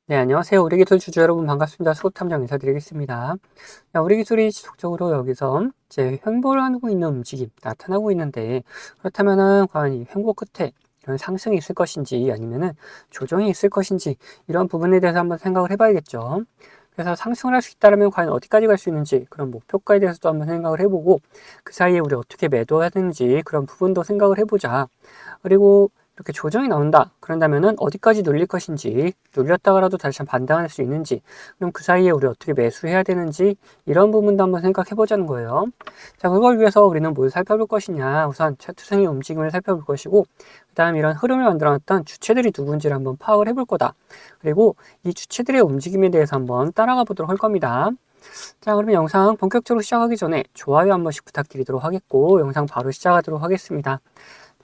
네, 안녕하세요. 우리 기술 주주 여러분 반갑습니다. 수급탐정 인사드리겠습니다. 자, 우리 기술이 지속적으로 여기서 이제 횡보를 하고 있는 움직임 나타나고 있는데 그렇다면은 과연 이 횡보 끝에 이런 상승이 있을 것인지 아니면은 조정이 있을 것인지 이런 부분에 대해서 한번 생각을 해봐야겠죠. 그래서 상승을 할 수 있다면 과연 어디까지 갈 수 있는지 그런 목표가에 대해서도 한번 생각을 해보고 그 사이에 우리 어떻게 매도해야 되는지 그런 부분도 생각을 해보자. 그리고 이렇게 조정이 나온다. 그런다면은 어디까지 눌릴 것인지, 눌렸다가라도 다시 한번 반등할 수 있는지, 그럼 그 사이에 우리 어떻게 매수해야 되는지, 이런 부분도 한번 생각해 보자는 거예요. 자, 그걸 위해서 우리는 뭘 살펴볼 것이냐. 우선 차트상의 움직임을 살펴볼 것이고, 그 다음 이런 흐름을 만들어놨던 주체들이 누군지를 한번 파악을 해볼 거다. 그리고 이 주체들의 움직임에 대해서 한번 따라가 보도록 할 겁니다. 자, 그러면 영상 본격적으로 시작하기 전에 좋아요 한 번씩 부탁드리도록 하겠고, 영상 바로 시작하도록 하겠습니다.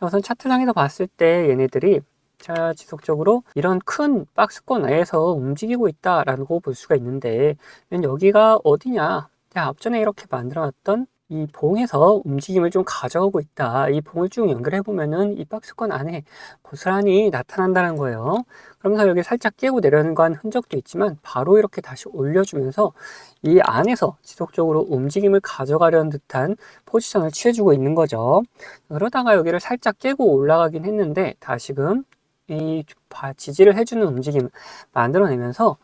우선 차트상에서 봤을 때 얘네들이 자 지속적으로 이런 큰 박스권 내에서 움직이고 있다라고 볼 수가 있는데 여기가 어디냐? 자, 앞전에 이렇게 만들어놨던 이 봉에서 움직임을 좀 가져오고 있다. 이 봉을 쭉 연결해 보면은 이 박스권 안에 고스란히 나타난다는 거예요. 그러면서 여기 살짝 깨고 내려간 흔적도 있지만 바로 이렇게 다시 올려주면서 이 안에서 지속적으로 움직임을 가져가려는 듯한 포지션을 취해주고 있는 거죠. 그러다가 여기를 살짝 깨고 올라가긴 했는데 다시금 이 지지를 해주는 움직임 만들어내면서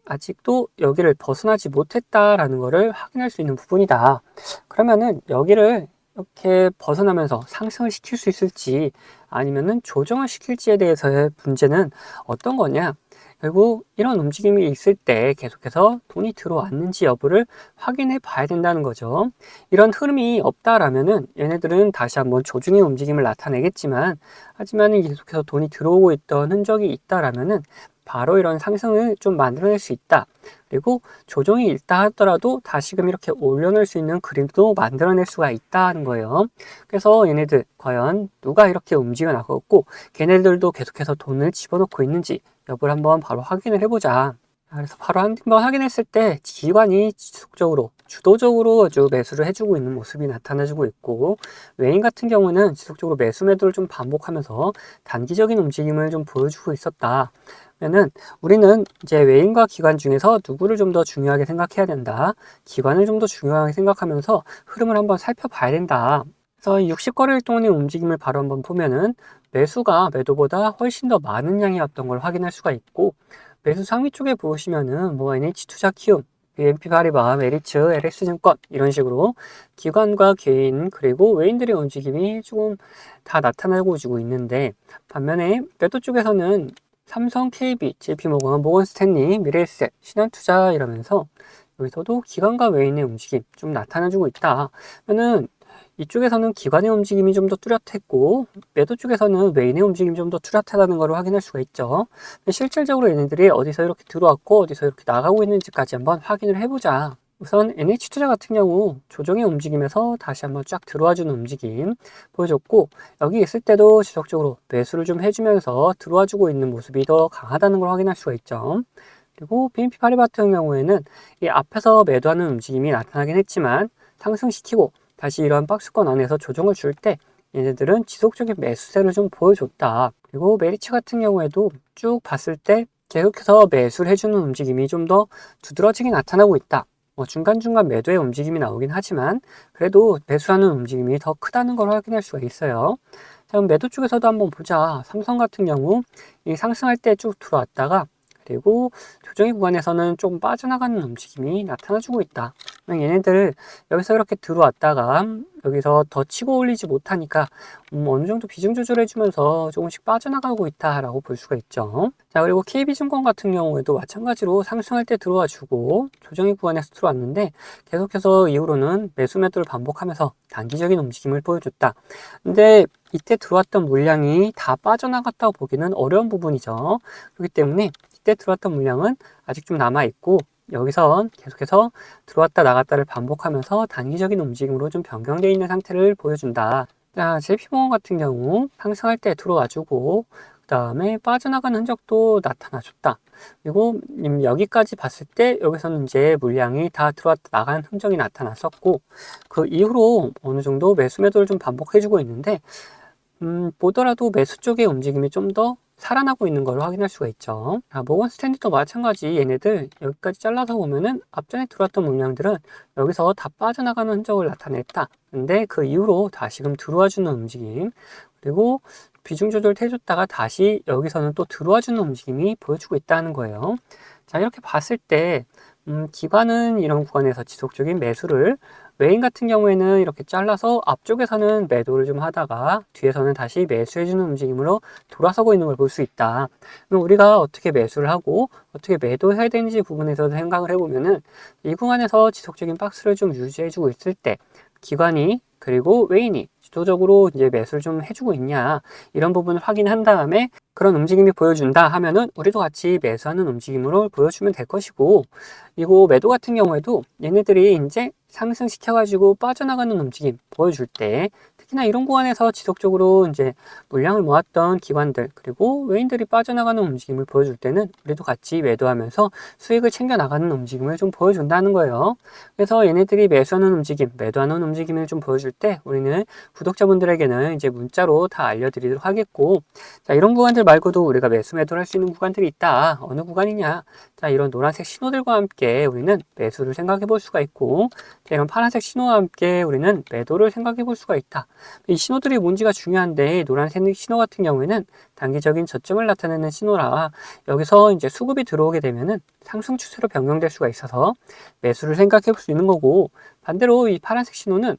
아직도 여기를 벗어나지 못했다라는 것을 확인할 수 있는 부분이다. 그러면은 여기를 이렇게 벗어나면서 상승을 시킬 수 있을지 아니면은 조정을 시킬지에 대해서의 문제는 어떤 거냐? 결국 이런 움직임이 있을 때 계속해서 돈이 들어왔는지 여부를 확인해 봐야 된다는 거죠. 이런 흐름이 없다라면은 얘네들은 다시 한번 조중의 움직임을 나타내겠지만 하지만 계속해서 돈이 들어오고 있던 흔적이 있다라면은 바로 이런 상승을 좀 만들어낼 수 있다. 그리고 조정이 있다 하더라도 다시금 이렇게 올려놓을 수 있는 그림도 만들어낼 수가 있다는 거예요. 그래서 얘네들 과연 누가 이렇게 움직여 나갔고 걔네들도 계속해서 돈을 집어넣고 있는지 여부를 한번 바로 확인을 해보자. 그래서 바로 한번 확인했을 때 기관이 지속적으로 주도적으로 아주 매수를 해주고 있는 모습이 나타나주고 있고 외인 같은 경우는 지속적으로 매수 매도를 좀 반복하면서 단기적인 움직임을 좀 보여주고 있었다. 그러면은 우리는 이제 외인과 기관 중에서 누구를 좀 더 중요하게 생각해야 된다. 기관을 좀 더 중요하게 생각하면서 흐름을 한번 살펴봐야 된다. 그래서 60거래일 동안의 움직임을 바로 한번 보면은 매수가 매도보다 훨씬 더 많은 양이었던 걸 확인할 수가 있고 매수 상위 쪽에 보시면은 뭐 NH투자 키움, BNP 파리바, 메리츠, LS증권 이런 식으로 기관과 개인 그리고 외인들의 움직임이 조금 다 나타나고 지고 있는데 반면에 매도 쪽에서는 삼성, KB, JP모건, 모건스탠리, 미래에셋, 신한투자 이러면서 여기서도 기관과 외인의 움직임 좀 나타나주고 있다. 그러면은 이쪽에서는 기관의 움직임이 좀 더 뚜렷했고 매도 쪽에서는 외인의 움직임이 좀 더 뚜렷하다는 것을 확인할 수가 있죠. 실질적으로 얘네들이 어디서 이렇게 들어왔고 어디서 이렇게 나가고 있는지까지 한번 확인을 해보자. 우선 NH투자 같은 경우 조정의 움직임에서 다시 한번 쫙 들어와주는 움직임 보여줬고 여기 있을 때도 지속적으로 매수를 좀 해주면서 들어와주고 있는 모습이 더 강하다는 걸 확인할 수가 있죠. 그리고 BNP 파리바 같은 경우에는 이 앞에서 매도하는 움직임이 나타나긴 했지만 상승시키고 다시 이런 박스권 안에서 조정을 줄 때 얘네들은 지속적인 매수세를 좀 보여줬다. 그리고 메리츠 같은 경우에도 쭉 봤을 때 계속해서 매수를 해주는 움직임이 좀 더 두드러지게 나타나고 있다. 중간중간 매도의 움직임이 나오긴 하지만 그래도 매수하는 움직임이 더 크다는 걸 확인할 수가 있어요. 자, 그럼 매도 쪽에서도 한번 보자. 삼성 같은 경우 이 상승할 때 쭉 들어왔다가 그리고 조정의 구간에서는 좀 빠져나가는 움직임이 나타나주고 있다. 얘네들 여기서 이렇게 들어왔다가 여기서 더 치고 올리지 못하니까 어느 정도 비중 조절해주면서 조금씩 빠져나가고 있다라고 볼 수가 있죠. 자, 그리고 KB증권 같은 경우에도 마찬가지로 상승할 때 들어와주고 조정의 구간에서 들어왔는데 계속해서 이후로는 매수 매도를 반복하면서 단기적인 움직임을 보여줬다. 근데 이때 들어왔던 물량이 다 빠져나갔다고 보기는 어려운 부분이죠. 그렇기 때문에 이때 들어왔던 물량은 아직 좀 남아있고 여기서 계속해서 들어왔다 나갔다를 반복하면서 단기적인 움직임으로 좀 변경되어 있는 상태를 보여준다. 자, JP모건 같은 경우 상승할 때 들어와주고 그 다음에 빠져나가는 흔적도 나타나줬다. 그리고 여기까지 봤을 때 여기서는 이제 물량이 다 들어왔다 나간 흔적이 나타났었고 그 이후로 어느 정도 매수 매도를 좀 반복해주고 있는데 보더라도 매수 쪽의 움직임이 좀 더 살아나고 있는 걸 확인할 수가 있죠. 모건 스탠리도 마찬가지. 얘네들 여기까지 잘라서 보면은 앞전에 들어왔던 물량들은 여기서 다 빠져나가는 흔적을 나타냈다. 근데 그 이후로 다시금 들어와주는 움직임, 그리고 비중 조절을 해줬다가 다시 여기서는 또 들어와주는 움직임이 보여주고 있다는 거예요. 자, 이렇게 봤을 때 기관은 이런 구간에서 지속적인 매수를, 외인 같은 경우에는 이렇게 잘라서 앞쪽에서는 매도를 좀 하다가 뒤에서는 다시 매수해주는 움직임으로 돌아서고 있는 걸 볼 수 있다. 그럼 우리가 어떻게 매수를 하고 어떻게 매도해야 되는지 부분에서 생각을 해보면은, 이 구간에서 지속적인 박스를 좀 유지해주고 있을 때 기관이 그리고 외인이 주도적으로 이제 매수를 좀 해주고 있냐, 이런 부분을 확인한 다음에 그런 움직임이 보여준다 하면은 우리도 같이 매수하는 움직임으로 보여주면 될 것이고, 그리고 매도 같은 경우에도 얘네들이 이제 상승시켜가지고 빠져나가는 움직임 보여줄 때, 특히나 이런 구간에서 지속적으로 이제 물량을 모았던 기관들 그리고 외인들이 빠져나가는 움직임을 보여줄 때는 우리도 같이 매도하면서 수익을 챙겨 나가는 움직임을 좀 보여준다는 거예요. 그래서 얘네들이 매수하는 움직임, 매도하는 움직임을 좀 보여줄 때 우리는 구독자분들에게는 이제 문자로 다 알려드리도록 하겠고, 자, 이런 구간들 말고도 우리가 매수 매도를 할 수 있는 구간들이 있다. 어느 구간이냐? 자, 이런 노란색 신호들과 함께 우리는 매수를 생각해 볼 수가 있고, 자, 이런 파란색 신호와 함께 우리는 매도를 생각해 볼 수가 있다. 이 신호들이 뭔지가 중요한데, 노란색 신호 같은 경우에는 단기적인 저점을 나타내는 신호라, 여기서 이제 수급이 들어오게 되면은 상승 추세로 변경될 수가 있어서 매수를 생각해 볼 수 있는 거고, 반대로 이 파란색 신호는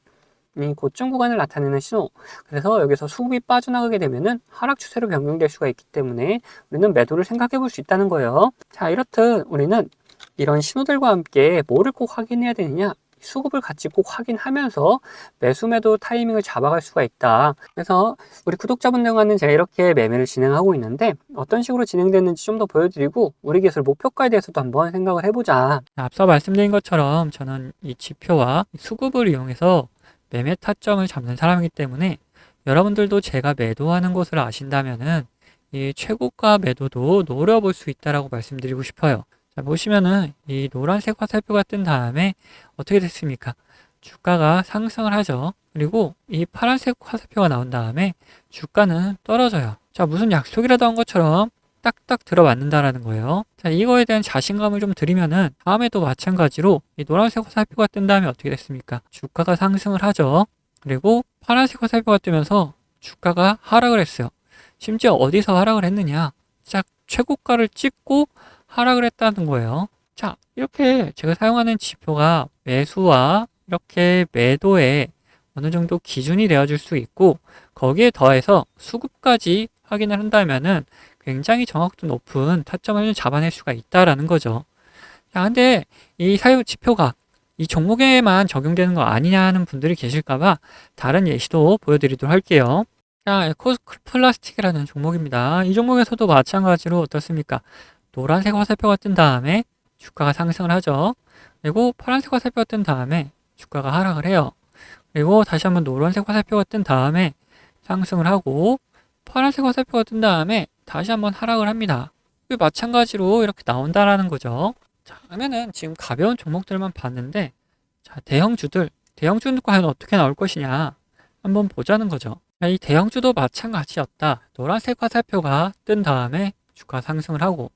이 고점 구간을 나타내는 신호, 그래서 여기서 수급이 빠져나가게 되면은 하락 추세로 변경될 수가 있기 때문에 우리는 매도를 생각해 볼 수 있다는 거예요. 자, 이렇듯 우리는 이런 신호들과 함께 뭐를 꼭 확인해야 되느냐, 수급을 같이 꼭 확인하면서 매수 매도 타이밍을 잡아갈 수가 있다. 그래서 우리 구독자분들과는 제가 이렇게 매매를 진행하고 있는데, 어떤 식으로 진행되는지 좀 더 보여드리고 우리 기술 목표가에 대해서도 한번 생각을 해보자. 앞서 말씀드린 것처럼 저는 이 지표와 수급을 이용해서 매매 타점을 잡는 사람이기 때문에, 여러분들도 제가 매도하는 것을 아신다면은 이 최고가 매도도 노려볼 수 있다라고 말씀드리고 싶어요. 자, 보시면은 이 노란색 화살표가 뜬 다음에 어떻게 됐습니까? 주가가 상승을 하죠. 그리고 이 파란색 화살표가 나온 다음에 주가는 떨어져요. 자, 무슨 약속이라도 한 것처럼 딱딱 들어맞는다라는 거예요. 자, 이거에 대한 자신감을 좀 드리면은 다음에도 마찬가지로 이 노란색 화살표가 뜬 다음에 어떻게 됐습니까? 주가가 상승을 하죠. 그리고 파란색 화살표가 뜨면서 주가가 하락을 했어요. 심지어 어디서 하락을 했느냐? 딱 최고가를 찍고 하락을 했다는 거예요. 자, 이렇게 제가 사용하는 지표가 매수와 이렇게 매도에 어느 정도 기준이 되어줄 수 있고, 거기에 더해서 수급까지 확인을 한다면은 굉장히 정확도 높은 타점을 잡아낼 수가 있다라는 거죠. 자, 근데 이 사유 지표가 이 종목에만 적용되는 거 아니냐 하는 분들이 계실까봐 다른 예시도 보여드리도록 할게요. 자, 에코플라스틱이라는 종목입니다. 이 종목에서도 마찬가지로 어떻습니까? 노란색 화살표가 뜬 다음에 주가가 상승을 하죠. 그리고 파란색 화살표가 뜬 다음에 주가가 하락을 해요. 그리고 다시 한번 노란색 화살표가 뜬 다음에 상승을 하고, 파란색 화살표가 뜬 다음에 다시 한번 하락을 합니다. 마찬가지로 이렇게 나온다라는 거죠. 자, 그러면은 지금 가벼운 종목들만 봤는데, 자, 대형주는 과연 어떻게 나올 것이냐 한번 보자는 거죠. 자, 이 대형주도 마찬가지였다. 노란색 화살표가 뜬 다음에 주가 상승을 하고,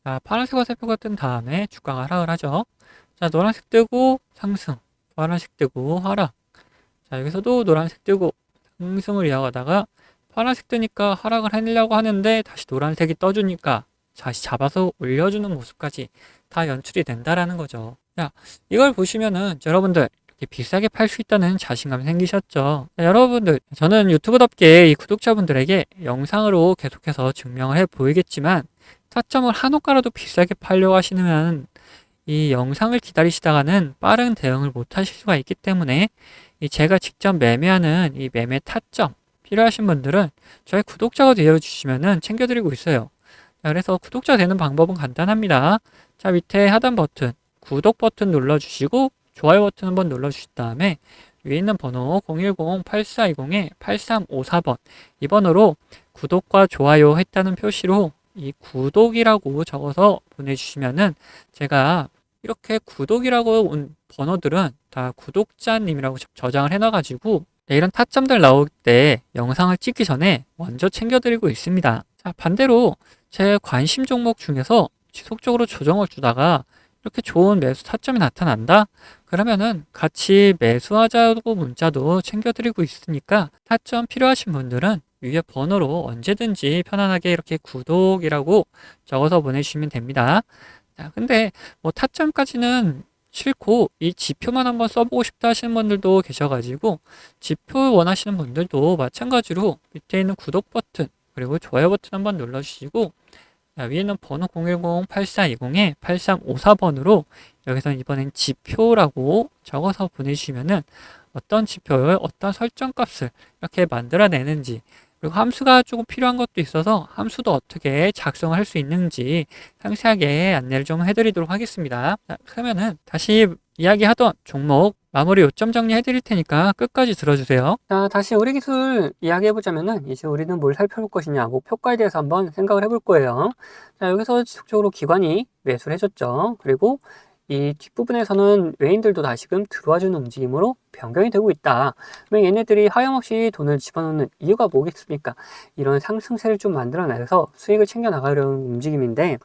자, 파란색 화살표가 뜬 다음에 주가가 하락을 하죠. 자, 노란색 뜨고 상승, 파란색 뜨고 하락. 자, 여기서도 노란색 뜨고 상승을 이어가다가 파란색 뜨니까 하락을 하려고 하는데 다시 노란색이 떠주니까 다시 잡아서 올려주는 모습까지 다 연출이 된다라는 거죠. 자, 이걸 보시면은 여러분들 이렇게 비싸게 팔 수 있다는 자신감 생기셨죠? 자, 여러분들, 저는 유튜브답게 이 구독자분들에게 영상으로 계속해서 증명을 해 보이겠지만, 타점을 한 호가라도 비싸게 팔려고 하시면 이 영상을 기다리시다가는 빠른 대응을 못 하실 수가 있기 때문에, 이 제가 직접 매매하는 이 매매 타점 필요하신 분들은 저희 구독자가 되어주시면은 챙겨드리고 있어요. 자, 그래서 구독자 되는 방법은 간단합니다. 자, 밑에 하단 버튼, 구독 버튼 눌러주시고 좋아요 버튼 한번 눌러주신 다음에 위에 있는 번호 010-8420-8354번 이 번호로 구독과 좋아요 했다는 표시로 이 구독이라고 적어서 보내주시면은, 제가 이렇게 구독이라고 온 번호들은 다 구독자님이라고 저장을 해놔가지고 이런 타점들 나올 때 영상을 찍기 전에 먼저 챙겨드리고 있습니다. 자, 반대로 제 관심 종목 중에서 지속적으로 조정을 주다가 이렇게 좋은 매수 타점이 나타난다? 그러면은 같이 매수하자고 문자도 챙겨드리고 있으니까 타점 필요하신 분들은 위에 번호로 언제든지 편안하게 이렇게 구독이라고 적어서 보내주시면 됩니다. 자, 근데 뭐 타점까지는 싫고 이 지표만 한번 써보고 싶다 하시는 분들도 계셔가지고 지표 원하시는 분들도 마찬가지로 밑에 있는 구독 버튼 그리고 좋아요 버튼 한번 눌러주시고, 자, 위에 있는 번호 010-8420에 8354번으로 여기서 이번엔 지표라고 적어서 보내주시면은 어떤 지표를 어떤 설정값을 이렇게 만들어내는지, 그리고 함수가 조금 필요한 것도 있어서 함수도 어떻게 작성할 수 있는지 상세하게 안내를 좀 해드리도록 하겠습니다. 자, 그러면은 다시 이야기하던 종목 마무리 요점 정리해 드릴 테니까 끝까지 들어주세요. 자, 다시 우리 기술 이야기해보자면은, 이제 우리는 뭘 살펴볼 것이냐, 목표가에 대해서 한번 생각을 해볼 거예요. 자, 여기서 지속적으로 기관이 매수를 해줬죠. 그리고 이 뒷부분에서는 외인들도 다시금 들어와주는 움직임으로 변경이 되고 있다. 그러면 얘네들이 하염없이 돈을 집어넣는 이유가 뭐겠습니까? 이런 상승세를 좀 만들어내서 수익을 챙겨 나가려는 움직임인데,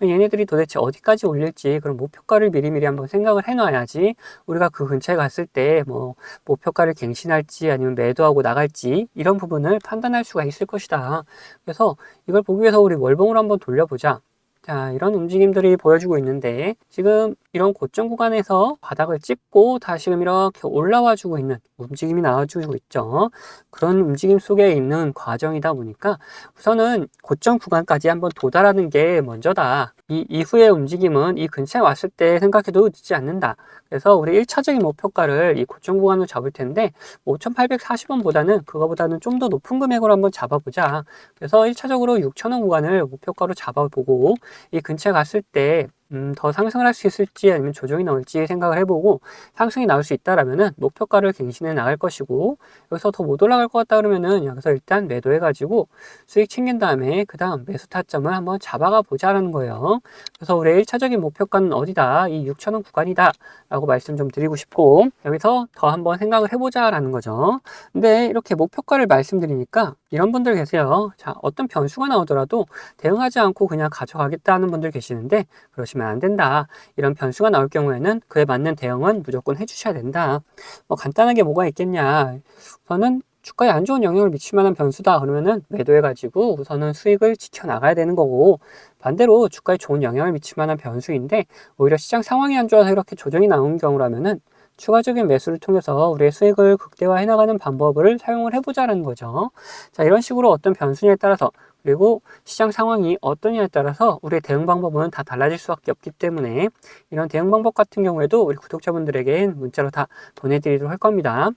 얘네들이 도대체 어디까지 올릴지 그런 목표가를 미리미리 한번 생각을 해놔야지 우리가 그 근처에 갔을 때 뭐 목표가를 갱신할지 아니면 매도하고 나갈지 이런 부분을 판단할 수가 있을 것이다. 그래서 이걸 보기 위해서 우리 월봉으로 한번 돌려보자. 자, 이런 움직임들이 보여주고 있는데, 지금 이런 고점 구간에서 바닥을 찍고 다시금 이렇게 올라와 주고 있는 움직임이 나와주고 있죠. 그런 움직임 속에 있는 과정이다 보니까 우선은 고점 구간까지 한번 도달하는 게 먼저다. 이 이후의 움직임은 이 근처에 왔을 때 생각해도 늦지 않는다. 그래서 우리 1차적인 목표가를 이 고점 구간으로 잡을 텐데 5,840원보다는 그거보다는 좀 더 높은 금액으로 한번 잡아보자. 그래서 1차적으로 6,000원 구간을 목표가로 잡아보고 이 근처에 갔을 때 더 상승을 할 수 있을지 아니면 조정이 나올지 생각을 해보고, 상승이 나올 수 있다라면은 목표가를 갱신해 나갈 것이고, 여기서 더 못 올라갈 것 같다 그러면은 여기서 일단 매도해가지고 수익 챙긴 다음에 그 다음 매수 타점을 한번 잡아가 보자라는 거예요. 그래서 우리의 1차적인 목표가는 어디다? 이 6,000원 구간이다 라고 말씀 좀 드리고 싶고, 여기서 더 한번 생각을 해보자라는 거죠. 근데 이렇게 목표가를 말씀드리니까 이런 분들 계세요. 자, 어떤 변수가 나오더라도 대응하지 않고 그냥 가져가겠다는 분들 계시는데, 그러시면 안 된다. 이런 변수가 나올 경우에는 그에 맞는 대응은 무조건 해주셔야 된다. 뭐 간단하게 뭐가 있겠냐. 우선은 주가에 안 좋은 영향을 미칠 만한 변수다. 그러면은 매도해가지고 우선은 수익을 지켜나가야 되는 거고, 반대로 주가에 좋은 영향을 미칠 만한 변수인데 오히려 시장 상황이 안 좋아서 이렇게 조정이 나온 경우라면은 추가적인 매수를 통해서 우리의 수익을 극대화해 나가는 방법을 사용을 해보자는 거죠. 자, 이런 식으로 어떤 변수냐에 따라서, 그리고 시장 상황이 어떠냐에 따라서 우리의 대응 방법은 다 달라질 수밖에 없기 때문에 이런 대응 방법 같은 경우에도 우리 구독자분들에게 문자로 다 보내드리도록 할 겁니다.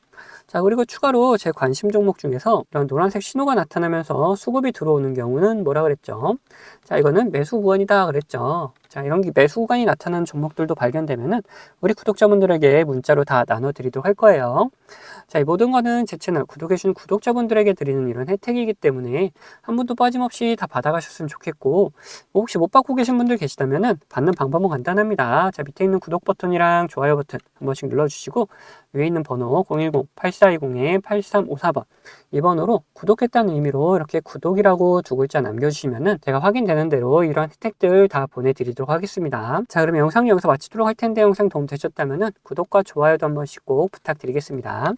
자, 그리고 추가로 제 관심 종목 중에서 이런 노란색 신호가 나타나면서 수급이 들어오는 경우는 뭐라 그랬죠? 자, 이거는 매수 구간이다 그랬죠. 자, 이런 매수 구간이 나타나는 종목들도 발견되면은 우리 구독자분들에게 문자로 다 나눠드리도록 할 거예요. 자, 이 모든 거는 제 채널 구독해주신 구독자분들에게 드리는 이런 혜택이기 때문에 한 분도 빠짐없이 다 받아가셨으면 좋겠고, 뭐 혹시 못 받고 계신 분들 계시다면은 받는 방법은 간단합니다. 자, 밑에 있는 구독 버튼이랑 좋아요 버튼 한 번씩 눌러주시고, 위에 있는 번호 010-8420-8354번 이 번호로 구독했다는 의미로 이렇게 구독이라고 두 글자 남겨주시면은 제가 확인되는 대로 이런 혜택들 다 보내드리도록 하겠습니다. 자, 그러면 영상을 여기서 마치도록 할 텐데, 영상 도움 되셨다면은 구독과 좋아요도 한 번씩 꼭 부탁드리겠습니다.